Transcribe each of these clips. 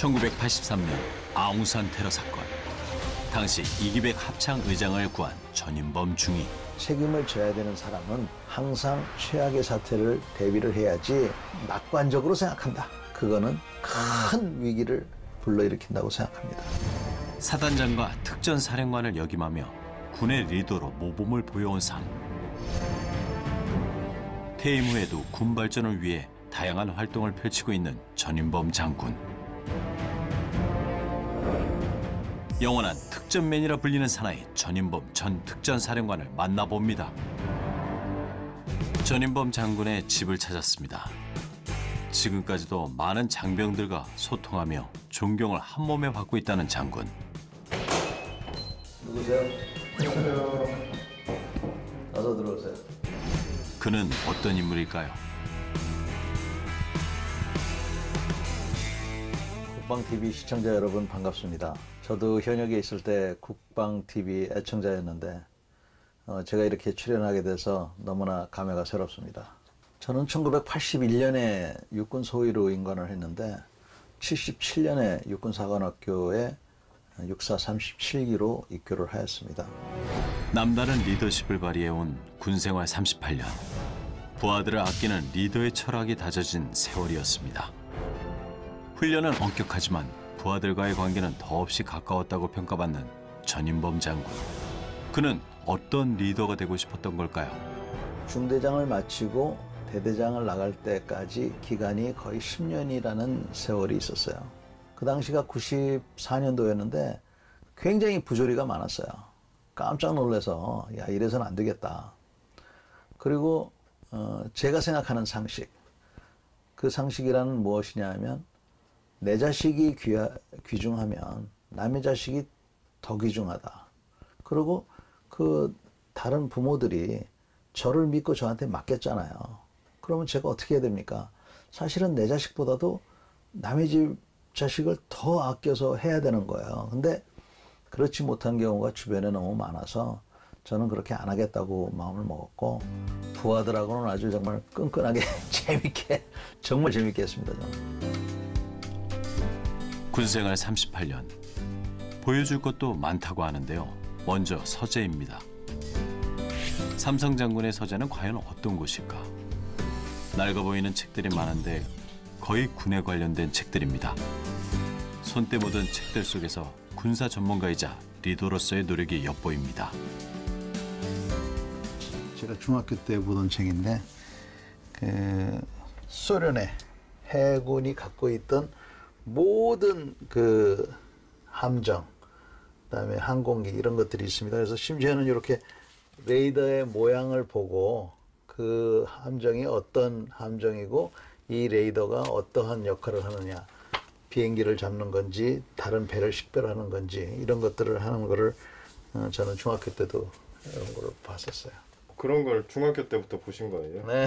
1983년 아웅산 테러 사건. 당시 이기백 합창의장을 구한 전인범 중위. 책임을 져야 되는 사람은 항상 최악의 사태를 대비를 해야지 낙관적으로 생각한다. 그거는 큰 위기를 불러일으킨다고 생각합니다. 사단장과 특전사령관을 역임하며 군의 리더로 모범을 보여온 삶. 퇴임 후에도 군 발전을 위해 다양한 활동을 펼치고 있는 전인범 장군. 영원한 특전맨이라 불리는 사나이 전인범 전 특전사령관을 만나봅니다. 전인범 장군의 집을 찾았습니다. 지금까지도 많은 장병들과 소통하며 존경을 한 몸에 받고 있다는 장군. 누구세요? 안녕하세요. 어서 들어오세요. 그는 어떤 인물일까요? 국방TV 시청자 여러분 반갑습니다. 저도 현역에 있을 때 국방TV 애청자였는데 제가 이렇게 출연하게 돼서 너무나 감회가 새롭습니다. 저는 1981년에 육군 소위로 임관을 했는데 77년에 육군사관학교에 육사 37기로 입교를 하였습니다. 남다른 리더십을 발휘해온 군생활 38년. 부하들을 아끼는 리더의 철학이 다져진 세월이었습니다. 훈련은 엄격하지만 부하들과의 관계는 더없이 가까웠다고 평가받는 전인범 장군. 그는 어떤 리더가 되고 싶었던 걸까요? 중대장을 마치고 대대장을 나갈 때까지 기간이 거의 10년이라는 세월이 있었어요. 그 당시가 94년도였는데 굉장히 부조리가 많았어요. 깜짝 놀라서 야, 이래서는 안 되겠다. 그리고 제가 생각하는 상식, 그 상식이라는 무엇이냐 하면 내 자식이 귀중하면 남의 자식이 더 귀중하다. 그리고 그 다른 부모들이 저를 믿고 저한테 맡겼잖아요. 그러면 제가 어떻게 해야 됩니까? 사실은 내 자식보다도 남의 집 자식을 더 아껴서 해야 되는 거예요. 근데 그렇지 못한 경우가 주변에 너무 많아서 저는 그렇게 안 하겠다고 마음을 먹었고 부하들하고는 아주 정말 끈끈하게 재밌게 정말 재밌게 했습니다. 저는. 군생활 38년. 보여줄 것도 많다고 하는데요. 먼저 서재입니다. 삼성 장군의 서재는 과연 어떤 곳일까? 낡아 보이는 책들이 많은데 거의 군에 관련된 책들입니다. 손때 묻은 책들 속에서 군사 전문가이자 리더로서의 노력이 엿보입니다. 제가 중학교 때 보던 책인데 소련의 해군이 갖고 있던 모든 그 함정, 그다음에 항공기 이런 것들이 있습니다. 그래서 심지어는 이렇게 레이더의 모양을 보고 그 함정이 어떤 함정이고 이 레이더가 어떠한 역할을 하느냐, 비행기를 잡는 건지 다른 배를 식별하는 건지 이런 것들을 하는 거를 저는 중학교 때도 이런 걸 봤었어요. 그런 걸 중학교 때부터 보신 거예요? 네.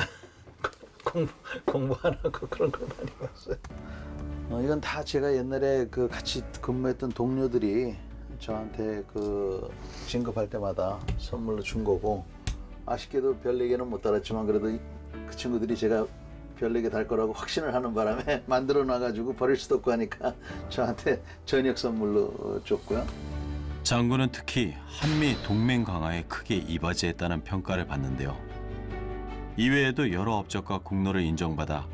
공부 안 하고 그런 걸 많이 봤어요. 이건 다 제가 옛날에 그 같이 근무했던 동료들이 저한테 그 진급할 때마다 선물로 준 거고 아쉽게도 별 4개는 못 달았지만 그래도 그 친구들이 제가 별 4개 달 거라고 확신을 하는 바람에 만들어 놔가지고 버릴 수도 없고 하니까 저한테 저녁 선물로 줬고요. 장군은 특히 한미 동맹 강화에 크게 이바지했다는 평가를 받는데요. 이외에도 여러 업적과 공로를 인정받아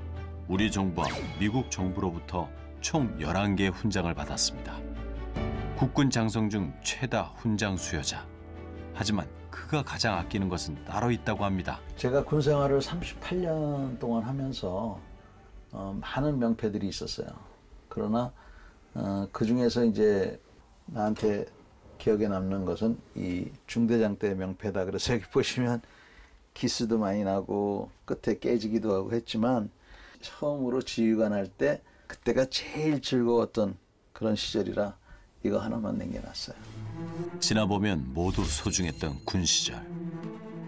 우리 정부와 미국 정부로부터 총 11개의 훈장을 받았습니다. 국군 장성 중 최다 훈장 수여자. 하지만 그가 가장 아끼는 것은 따로 있다고 합니다. 제가 군 생활을 38년 동안 하면서 많은 명패들이 있었어요. 그러나 그 중에서 이제 나한테 기억에 남는 것은 이 중대장 때 명패다. 그래서 여기 보시면 기스도 많이 나고 끝에 깨지기도 하고 했지만 처음으로 지휘관 할 때 그때가 제일 즐거웠던 그런 시절이라 이거 하나만 남겨놨어요. 지나보면 모두 소중했던 군 시절.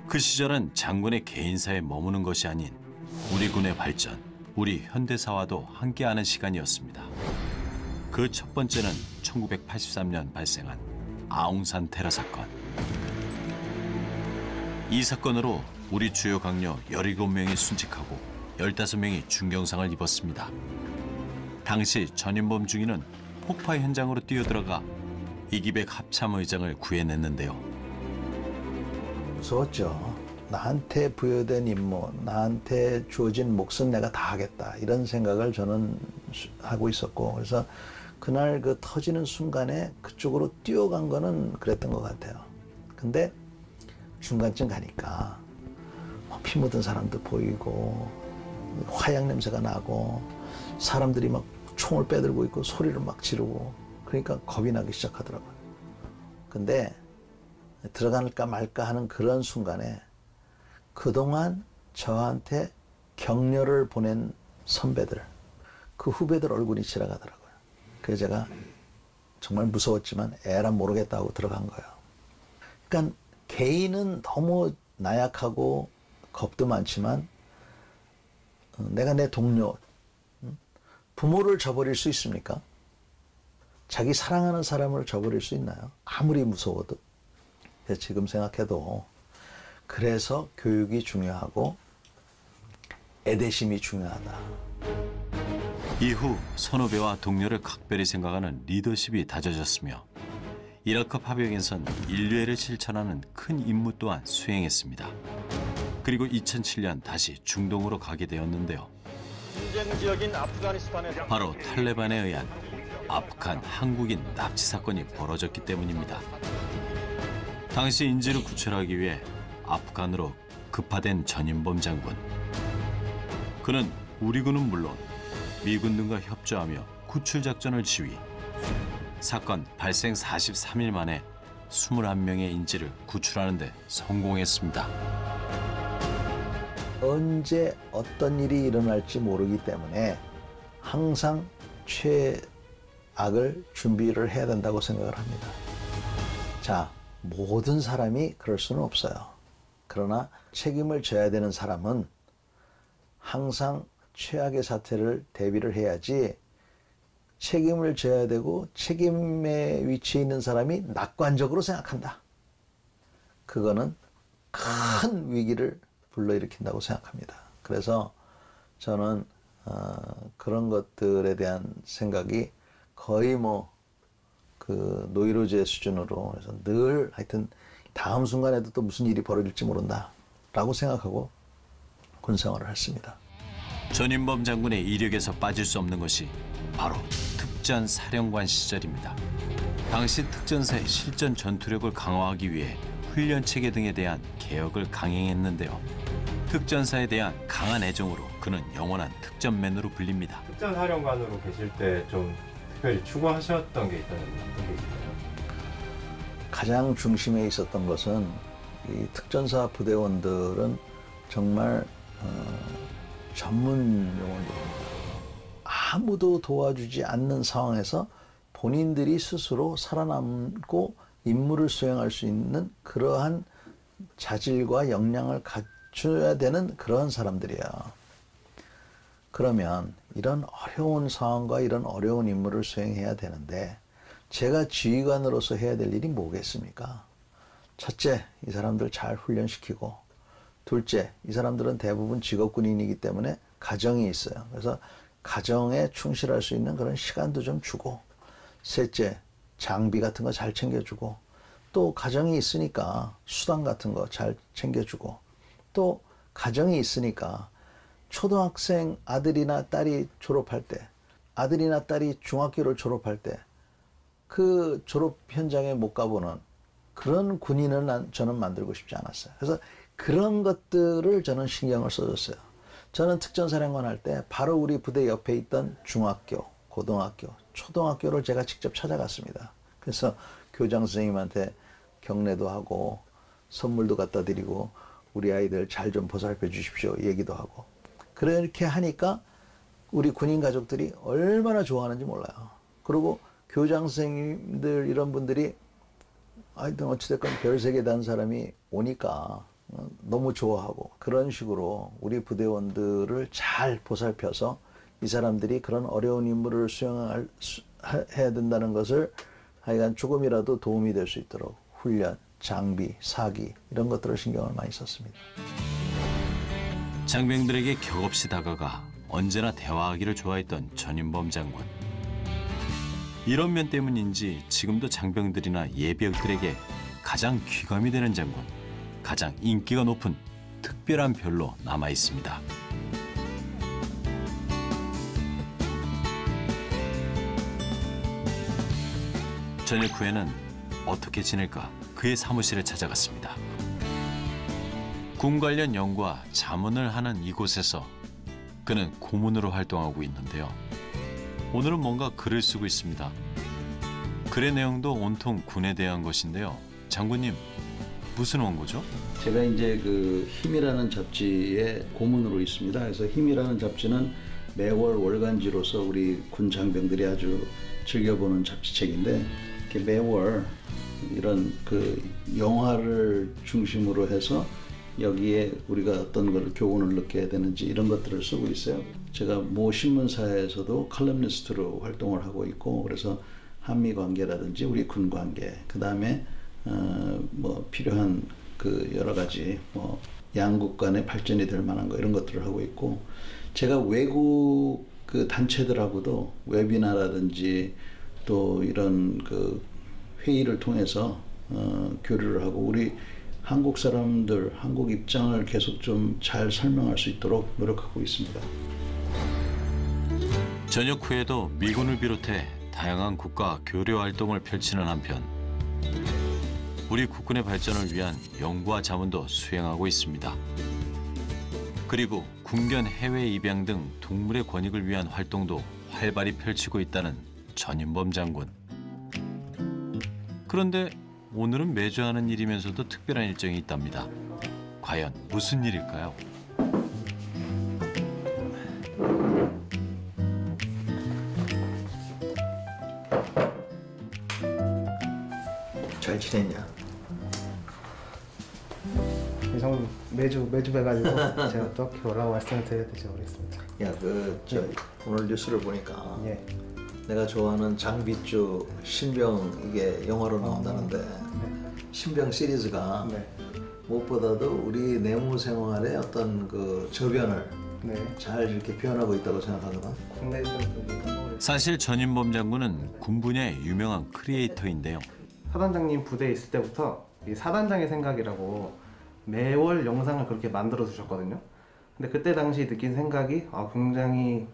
그 시절은 장군의 개인사에 머무는 것이 아닌 우리 군의 발전, 우리 현대사와도 함께하는 시간이었습니다. 그 첫 번째는 1983년 발생한 아웅산 테러 사건. 이 사건으로 우리 주요 강요 17명이 순직하고 15명이 중경상을 입었습니다. 당시 전인범 중위는 폭파 현장으로 뛰어들어가 이기백 합참의장을 구해냈는데요. 무서웠죠. 나한테 부여된 임무, 나한테 주어진 몫은 내가 다 하겠다. 이런 생각을 저는 하고 있었고, 그래서 그날 그 터지는 순간에 그쪽으로 뛰어간 거는 그랬던 것 같아요. 근데 중간쯤 가니까 피 묻은 사람도 보이고 화약 냄새가 나고 사람들이 막 총을 빼들고 있고 소리를 막 지르고, 그러니까 겁이 나기 시작하더라고요. 근데 들어갈까 말까 하는 그런 순간에 그동안 저한테 격려를 보낸 선배들, 그 후배들 얼굴이 지나가더라고요. 그래서 제가 정말 무서웠지만 에라 모르겠다 하고 들어간 거예요. 그러니까 개인은 너무 나약하고 겁도 많지만 내가 내 동료, 부모를 저버릴 수 있습니까? 자기 사랑하는 사람을 저버릴 수 있나요? 아무리 무서워도. 그래서 지금 생각해도 그래서 교육이 중요하고 애대심이 중요하다. 이후 선후배와 동료를 각별히 생각하는 리더십이 다져졌으며 이라크 파병에선 인류애를 실천하는 큰 임무 또한 수행했습니다. 그리고 2007년 다시 중동으로 가게 되었는데요. 전쟁 지역인 아프가니스탄에서 바로 탈레반에 의한 아프간 한국인 납치 사건이 벌어졌기 때문입니다. 당시 인지를 구출하기 위해 아프간으로 급파된 전인범 장군. 그는 우리 군은 물론 미군 등과 협조하며 구출 작전을 지휘. 사건 발생 43일 만에 21명의 인질을 구출하는 데 성공했습니다. 언제 어떤 일이 일어날지 모르기 때문에 항상 최악을 준비를 해야 된다고 생각을 합니다. 자, 모든 사람이 그럴 수는 없어요. 그러나 책임을 져야 되는 사람은 항상 최악의 사태를 대비를 해야지, 책임을 져야 되고 책임의 위치에 있는 사람이 낙관적으로 생각한다. 그거는 큰 위기를 불러일으킨다고 생각합니다. 그래서 저는 그런 것들에 대한 생각이 거의 그 노이로제 수준으로 해서 늘 하여튼 다음 순간에도 또 무슨 일이 벌어질지 모른다라고 생각하고 군생활을 했습니다. 전인범 장군의 이력에서 빠질 수 없는 것이 바로 특전사령관 시절입니다. 당시 특전사의 실전 전투력을 강화하기 위해 훈련 체계 등에 대한 개혁을 강행했는데요. 특전사에 대한 강한 애정으로 그는 영원한 특전맨으로 불립니다. 특전사령관으로 계실 때 좀 특별히 추구하셨던 게 있다면 어떤 게 있나요? 가장 중심에 있었던 것은 이 특전사 부대원들은 정말 전문 용어입니다. 아무도 도와주지 않는 상황에서 본인들이 스스로 살아남고 임무를 수행할 수 있는 그러한 자질과 역량을 갖춰야 되는 그런 사람들이에요. 그러면 이런 어려운 상황과 이런 어려운 임무를 수행해야 되는데 제가 지휘관으로서 해야 될 일이 뭐겠습니까? 첫째, 이 사람들 잘 훈련시키고, 둘째, 이 사람들은 대부분 직업군인이기 때문에 가정이 있어요. 그래서 가정에 충실할 수 있는 그런 시간도 좀 주고, 셋째, 장비 같은 거 잘 챙겨주고, 또 가정이 있으니까 수당 같은 거 잘 챙겨주고, 또 가정이 있으니까 초등학생 아들이나 딸이 졸업할 때, 아들이나 딸이 중학교를 졸업할 때 그 졸업 현장에 못 가보는 그런 군인을 저는 만들고 싶지 않았어요. 그래서 그런 것들을 저는 신경을 써줬어요. 저는 특전사령관 할 때 바로 우리 부대 옆에 있던 중학교, 고등학교, 초등학교를 제가 직접 찾아갔습니다. 그래서 교장 선생님한테 격려도 하고 선물도 갖다 드리고 우리 아이들 잘 좀 보살펴 주십시오 얘기도 하고, 그렇게 하니까 우리 군인 가족들이 얼마나 좋아하는지 몰라요. 그리고 교장 선생님들 이런 분들이 하여튼 어찌됐건 별세계 단 사람이 오니까 너무 좋아하고, 그런 식으로 우리 부대원들을 잘 보살펴서 이 사람들이 그런 어려운 임무를 수행해야 된다는 것을 하여간 조금이라도 도움이 될 수 있도록 훈련, 장비, 사기 이런 것들을 신경을 많이 썼습니다. 장병들에게 격없이 다가가 언제나 대화하기를 좋아했던 전인범 장군. 이런 면 때문인지 지금도 장병들이나 예비역들에게 가장 귀감이 되는 장군, 가장 인기가 높은 특별한 별로 남아 있습니다. 저녁 후에는 어떻게 지낼까 그의 사무실에 찾아갔습니다. 군 관련 연구와 자문을 하는 이곳에서 그는 고문으로 활동하고 있는데요. 오늘은 뭔가 글을 쓰고 있습니다. 글의 내용도 온통 군에 대한 것인데요. 장군님, 무슨 원고죠? 제가 이제 그 힘이라는 잡지에 고문으로 있습니다. 그래서 힘이라는 잡지는 매월 월간지로서 우리 군 장병들이 아주 즐겨보는 잡지책인데 이렇게 매월 이런 그 영화를 중심으로 해서 여기에 우리가 어떤 걸 교훈을 느껴야 되는지 이런 것들을 쓰고 있어요. 제가 모 신문사에서도 칼럼니스트로 활동을 하고 있고 그래서 한미 관계라든지 우리 군 관계, 그 다음에 뭐 필요한 그 여러 가지 뭐 양국 간의 발전이 될 만한 거 이런 것들을 하고 있고 제가 외국 그 단체들하고도 웨비나라든지 또 이런 그 회의를 통해서 교류를 하고 우리 한국 사람들, 한국 입장을 계속 좀 잘 설명할 수 있도록 노력하고 있습니다. 저녁 후에도 미군을 비롯해 다양한 국가 교류 활동을 펼치는 한편 우리 국군의 발전을 위한 연구와 자문도 수행하고 있습니다. 그리고 군견 해외 입양 등 동물의 권익을 위한 활동도 활발히 펼치고 있다는 전인범 장군. 그런데 오늘은 매주 하는 일이면서도 특별한 일정이 있답니다. 과연 무슨 일일까요? 잘 지냈냐? 형 매주 뵈가지고 제가 어떻게 뭐라고 말씀을 드려야 될지 모르겠습니다. 야, 오늘 뉴스를 보니까 예. 내가 좋아하는 장비주 신병 이게 영화로 나온다는데 신병 시리즈가 네. 무엇보다도 우리 내무 생활의 어떤 그 저변을 네. 잘 이렇게 표현하고 있다고 생각하거든. 국내 좀 사실 전인범 장군은 군 분야의 유명한 크리에이터인데요. 사단장님 부대에 있을 때부터 이 사단장의 생각이라고 매월 영상을 그렇게 만들어 두셨거든요. 근데 그때 당시 느낀 생각이 굉장히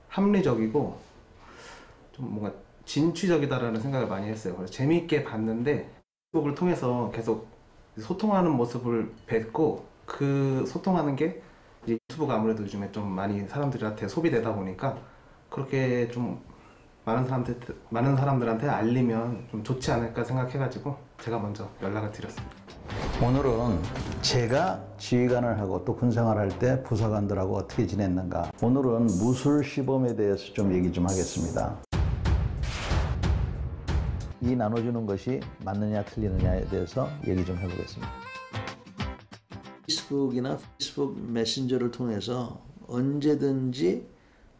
합리적이고 좀 뭔가 진취적이다라는 생각을 많이 했어요. 그래서 재미있게 봤는데 곡을 통해서 계속 소통하는 모습을 뵙고 그 소통하는 게 이제 유튜브가 아무래도 요즘에 좀 많이 사람들한테 소비되다 보니까 그렇게 좀 많은 사람들한테 알리면 좀 좋지 않을까 생각해가지고 제가 먼저 연락을 드렸습니다. 오늘은 제가 지휘관을 하고 또 군생활할 때 부사관들하고 어떻게 지냈는가. 오늘은 무술 시범에 대해서 좀 얘기 좀 하겠습니다. 이 나눠주는 것이 맞느냐 틀리느냐에 대해서 얘기 좀 해보겠습니다. 페이스북이나 페이스북 메신저를 통해서 언제든지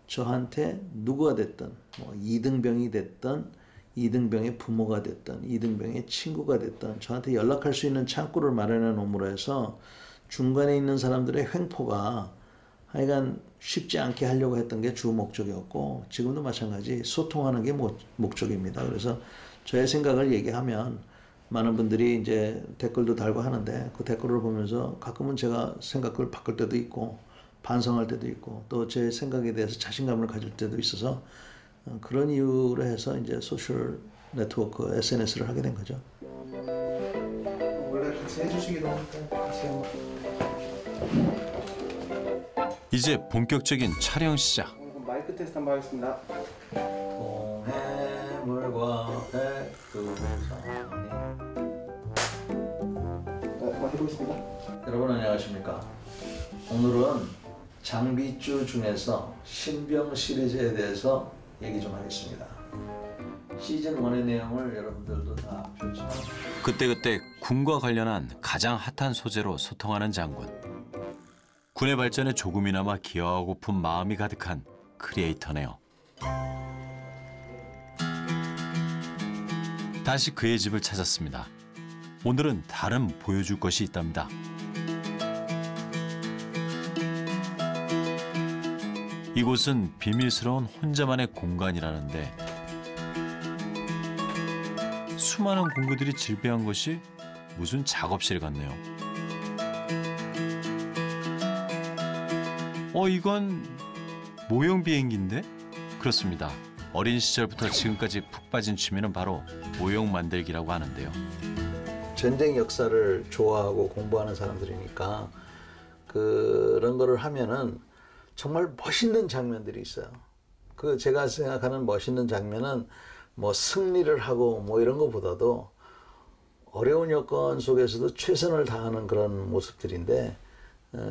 저한테 누구가 됐든 뭐 이등병이 됐든 이등병의 부모가 됐든 이등병의 친구가 됐든 저한테 연락할 수 있는 창구를 마련해 놓음으로 해서 중간에 있는 사람들의 횡포가 하여간 쉽지 않게 하려고 했던 게 주 목적이었고 지금도 마찬가지 소통하는 게 목적입니다. 그래서 저의 생각을 얘기하면 많은 분들이 이제 댓글도 달고 하는데 그 댓글을 보면서 가끔은 제가 생각을 바꿀 때도 있고 반성할 때도 있고 또 제 생각에 대해서 자신감을 가질 때도 있어서 그런 이유로 해서 이제 소셜 네트워크 SNS를 하게 된 거죠. 원래 같이 해주시기로 하니까 같이 한번. 이제 본격적인 촬영 시작. 마이크 테스트 한번 하겠습니다. 해물과 백두산이 한번 해보겠습니다. 여러분 안녕하십니까? 오늘은 장비주 중에서 신병 시리즈에 대해서 얘기 좀 하겠습니다. 시즌 1의 내용을 여러분들도 다 펼치고 그때그때 군과 관련한 가장 핫한 소재로 소통하는 장군. 군의 발전에 조금이나마 기여하고픈 마음이 가득한 크리에이터네요. 다시 그의 집을 찾았습니다. 오늘은 다른 보여줄 것이 있답니다. 이곳은 비밀스러운 혼자만의 공간이라는데 수많은 공구들이 질비한 것이 무슨 작업실 같네요. 이건 모형 비행기인데? 그렇습니다. 어린 시절부터 지금까지 푹 빠진 취미는 바로 모형 만들기라고 하는데요. 전쟁 역사를 좋아하고 공부하는 사람들이니까 그런 거를 하면은 정말 멋있는 장면들이 있어요. 그 제가 생각하는 멋있는 장면은 뭐 승리를 하고 뭐 이런 것보다도 어려운 여건 속에서도 최선을 다하는 그런 모습들인데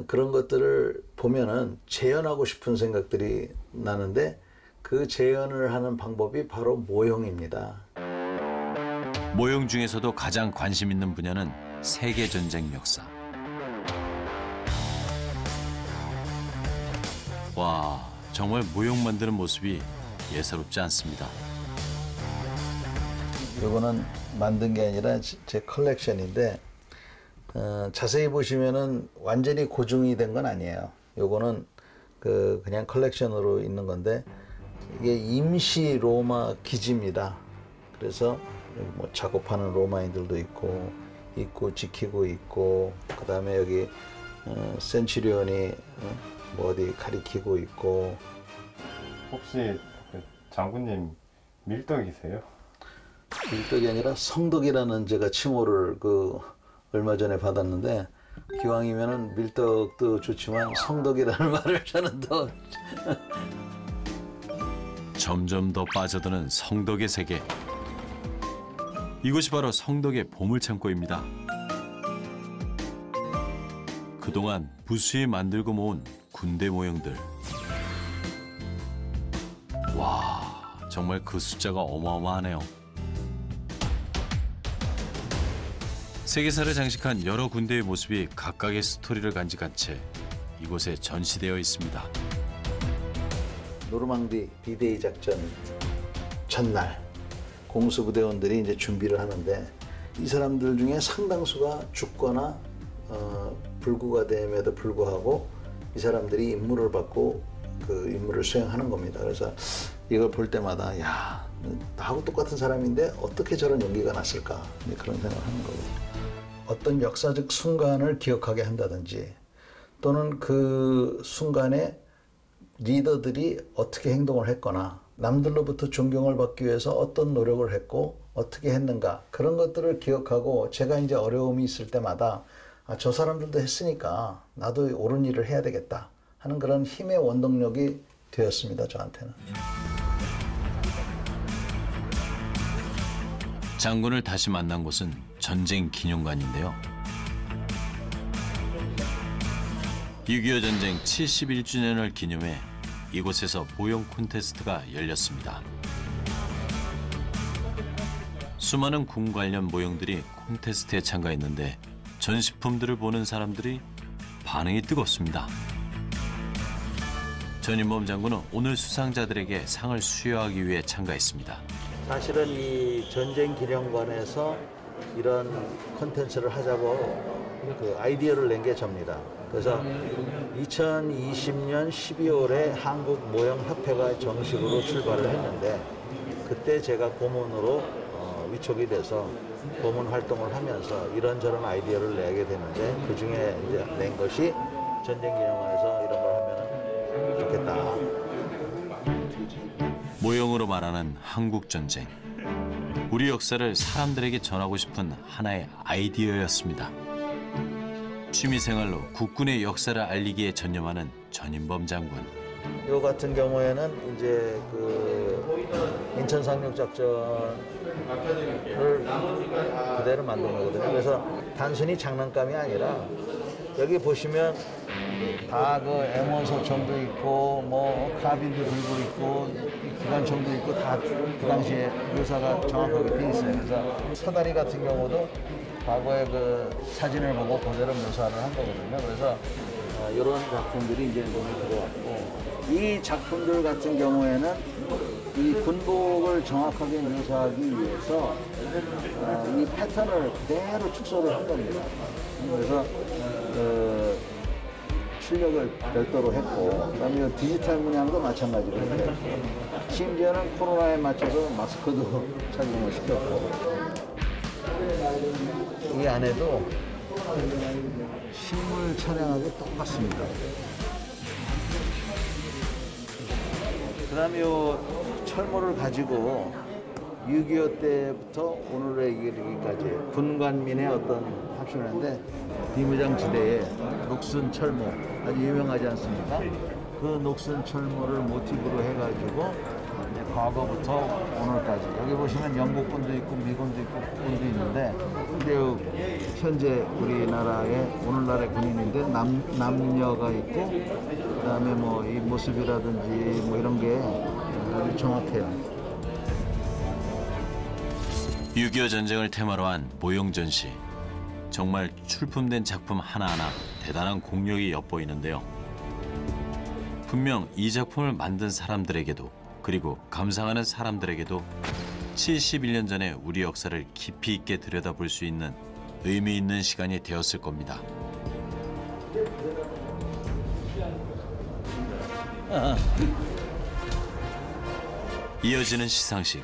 그런 것들을 보면은 재현하고 싶은 생각들이 나는데 그 재현을 하는 방법이 바로 모형입니다. 모형 중에서도 가장 관심 있는 분야는 세계전쟁 역사. 와, 정말 모형 만드는 모습이 예사롭지 않습니다. 이거는 만든 게 아니라 제 컬렉션인데 자세히 보시면은 완전히 고증이 된 건 아니에요. 요거는 그냥 컬렉션으로 있는 건데 이게 임시 로마 기지입니다. 그래서 뭐 작업하는 로마인들도 있고 지키고 있고 그다음에 여기 센츄리온이 뭐 어디 가리키고 있고. 혹시 그 장군님 밀떡이세요? 밀떡이 아니라 성덕이라는 제가 칭호를 얼마 전에 받았는데 기왕이면은 밀떡도 좋지만 성덕이라는 말을 저는 더 점점 더 빠져드는 성덕의 세계. 이곳이 바로 성덕의 보물창고입니다. 그동안 무수히 만들고 모은 군대 모형들. 와, 정말 그 숫자가 어마어마하네요. 세계사를 장식한 여러 군대의 모습이 각각의 스토리를 간직한 채 이곳에 전시되어 있습니다. 노르망디 D-Day 작전 전날 공수부대원들이 이제 준비를 하는데 이 사람들 중에 상당수가 죽거나 불구가 됨에도 불구하고 이 사람들이 임무를 받고 그 임무를 수행하는 겁니다. 그래서 이걸 볼 때마다 야, 나하고 똑같은 사람인데 어떻게 저런 용기가 났을까 그런 생각을 하는 거거든요. 어떤 역사적 순간을 기억하게 한다든지 또는 그 순간에 리더들이 어떻게 행동을 했거나 남들로부터 존경을 받기 위해서 어떤 노력을 했고 어떻게 했는가 그런 것들을 기억하고 제가 이제 어려움이 있을 때마다 저 사람들도 했으니까 나도 옳은 일을 해야 되겠다 하는 그런 힘의 원동력이 되었습니다, 저한테는. 장군을 다시 만난 곳은 전쟁 기념관인데요. 6.25 전쟁 71주년을 기념해 이곳에서 모형 콘테스트가 열렸습니다. 수많은 군 관련 모형들이 콘테스트에 참가했는데 전시품들을 보는 사람들이 반응이 뜨겁습니다. 전인범 장군은 오늘 수상자들에게 상을 수여하기 위해 참가했습니다. 사실은 이 전쟁 기념관에서 이런 콘텐츠를 하자고 그 아이디어를 낸 게 접니다. 그래서 2020년 12월에 한국 모형협회가 정식으로 출발을 했는데 그때 제가 고문으로 위촉이 돼서 고문 활동을 하면서 이런저런 아이디어를 내게 되는데 그중에 이제 낸 것이 전쟁기념관에서 이런 걸 하면 좋겠다. 모형으로 말하는 한국전쟁. 우리 역사를 사람들에게 전하고 싶은 하나의 아이디어였습니다. 취미생활로 국군의 역사를 알리기에 전념하는 전인범 장군. 요 같은 경우에는 이제 그 인천 상륙 작전을 그대로 만든 거거든요. 그래서 단순히 장난감이 아니라 여기 보시면 다 그 M1 소총도 있고 뭐 카빈도 들고 있고 기관총도 있고 다 그 당시에 묘사가 정확하게 돼 있어요. 그래서 서다리 같은 경우도 과거의 그 사진을 보고 그대로 묘사를 한 거거든요. 그래서 이런 작품들이 이제 눈에 들어왔고 이 작품들 같은 경우에는 이 군복을 정확하게 묘사하기 위해서 이 패턴을 그대로 축소를 한 겁니다. 그래서 출력을 별도로 했고, 그다음에 디지털 문양도 마찬가지로 했고, 심지어는 코로나에 맞춰서 마스크도 착용을 시켰고, 이 안에도 실물 차량하고 똑같습니다. 그다음에 이 철모를 가지고 6.25 때부터 오늘에 이르기까지 군관민의 어떤 합심인데 비무장 지대에 녹슨 철모 아주 유명하지 않습니까? 그 녹슨 철모를 모티브로 해가지고 이제 과거부터 오늘까지 여기 보시면 영국군도 있고 미군도 있고 국군도 있는데 근데 현재 우리나라의 오늘날의 군인인데 남녀가 있고 그다음에 뭐 이 모습이라든지 뭐 이런 게 아주 정확해요. 6.25 전쟁을 테마로 한 모형 전시. 정말 출품된 작품 하나하나 대단한 공력이 엿보이는데요. 분명 이 작품을 만든 사람들에게도 그리고 감상하는 사람들에게도 71년 전의 우리 역사를 깊이 있게 들여다볼 수 있는 의미 있는 시간이 되었을 겁니다. 이어지는 시상식.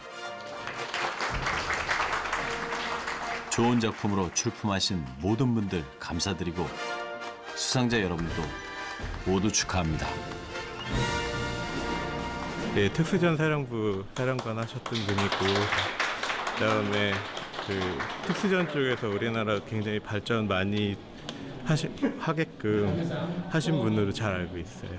좋은 작품으로 출품하신 모든 분들 감사드리고 수상자 여러분도 모두 축하합니다. 네, 특수전 사령부 사령관 하셨던 분이고 그다음에 그 특수전 쪽에서 우리나라 굉장히 발전 많이 하게끔 하신 분으로 잘 알고 있어요.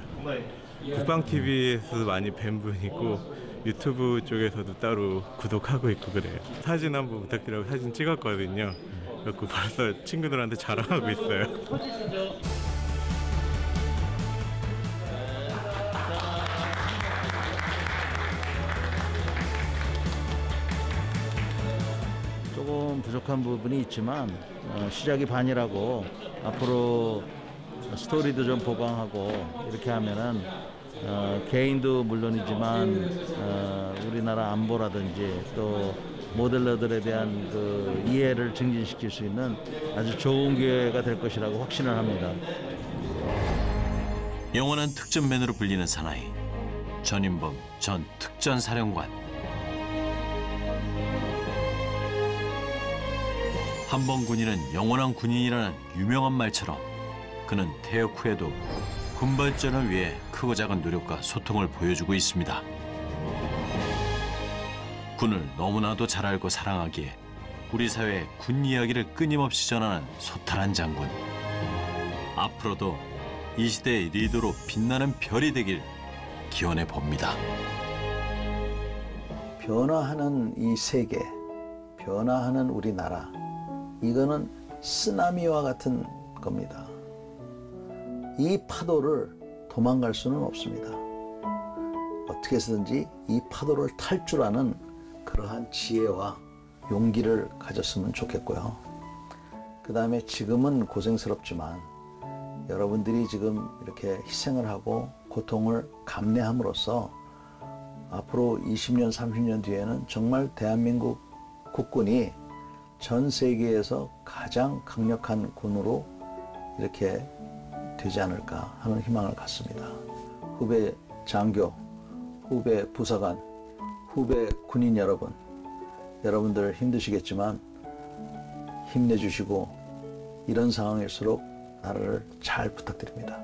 국방TV에서도 많이 뵌 분이고 유튜브 쪽에서도 따로 구독하고 있고 그래요. 사진 한번 부탁드리고 사진 찍었거든요. 그래서 벌써 친구들한테 자랑하고 있어요. 조금 부족한 부분이 있지만 시작이 반이라고 앞으로 스토리도 좀 보강하고 이렇게 하면은 개인도 물론이지만 우리나라 안보라든지 또 모델러들에 대한 그 이해를 증진시킬 수 있는 아주 좋은 기회가 될 것이라고 확신을 합니다. 영원한 특전맨으로 불리는 사나이 전인범 전 특전사령관. 한 번 군인은 영원한 군인이라는 유명한 말처럼 그는 퇴역 후에도 군 발전을 위해 크고 작은 노력과 소통을 보여주고 있습니다. 군을 너무나도 잘 알고 사랑하기에 우리 사회에 군 이야기를 끊임없이 전하는 소탈한 장군. 앞으로도 이 시대의 리더로 빛나는 별이 되길 기원해 봅니다. 변화하는 이 세계, 변화하는 우리나라, 이거는 쓰나미와 같은 겁니다. 이 파도를 도망갈 수는 없습니다. 어떻게 해서든지 이 파도를 탈 줄 아는 그러한 지혜와 용기를 가졌으면 좋겠고요. 그 다음에 지금은 고생스럽지만 여러분들이 지금 이렇게 희생을 하고 고통을 감내함으로써 앞으로 20년, 30년 뒤에는 정말 대한민국 국군이 전 세계에서 가장 강력한 군으로 이렇게 되지 않을까 하는 희망을 갖습니다. 후배 장교, 후배 부사관, 후배 군인 여러분, 여러분들 힘드시겠지만 힘내주시고 이런 상황일수록 나라를 잘 부탁드립니다.